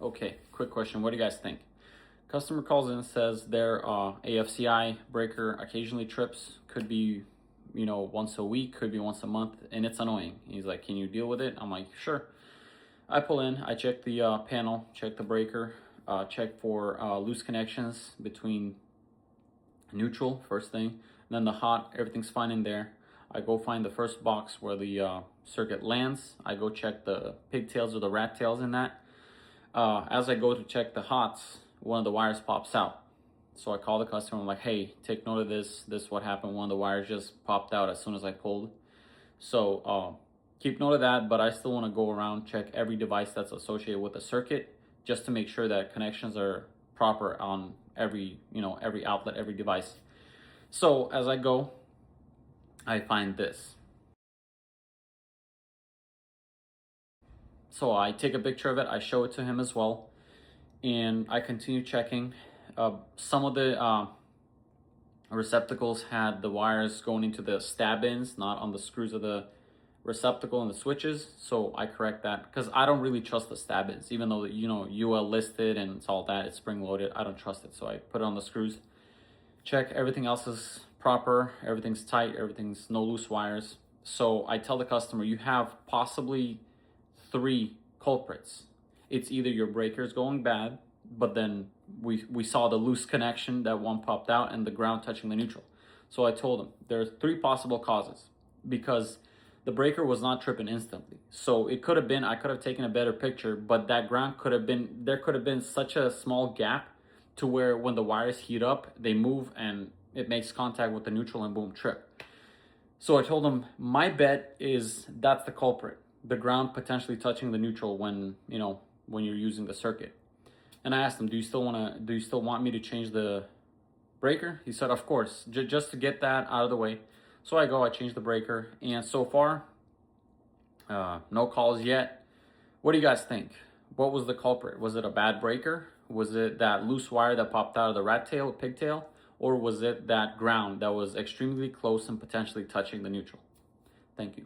Okay, quick question. What do you guys think? Customer calls in and says their AFCI breaker occasionally trips. Could be, once a week, could be once a month, and it's annoying. He's like, can you deal with it? I'm like, sure. I pull in, I check the panel, check the breaker, check for loose connections between neutral, first thing. And then the hot, everything's fine in there. I go find the first box where the circuit lands. I go check the pigtails or the rat tails in that. As I go to check the hots, one of the wires pops out. So I call the customer, I'm like, hey, take note of this. This is what happened. One of the wires just popped out as soon as I pulled. So keep note of that, but I still want to go around, check every device that's associated with the circuit, just to make sure that connections are proper on every outlet, every device. So as I go, I find this. So I take a picture of it, I show it to him as well, and I continue checking. Some of the receptacles had the wires going into the stab ends, not on the screws of the receptacle and the switches. So I correct that because I don't really trust the stab ends, even though UL listed and it's all that, it's spring loaded. I don't trust it, so I put it on the screws. Check everything else is proper, everything's tight, everything's no loose wires. So I tell the customer, you have possibly 3 culprits. It's either your breaker's going bad, but then we saw the loose connection, that one popped out, and the ground touching the neutral. So I told him there's 3 possible causes, because the breaker was not tripping instantly. So it could have been, I could have taken a better picture, but that ground could have been, there could have been such a small gap to where when the wires heat up, they move and it makes contact with the neutral and boom, trip. So I told him, my bet is that's the culprit. The ground potentially touching the neutral when you're using the circuit. And I asked him, do you still want me to change the breaker? He said, of course, just to get that out of the way. So I change the breaker, and so far, no calls yet. What do you guys think? What was the culprit? Was it a bad breaker? Was it that loose wire that popped out of the rat tail, pigtail? Or was it that ground that was extremely close and potentially touching the neutral? Thank you.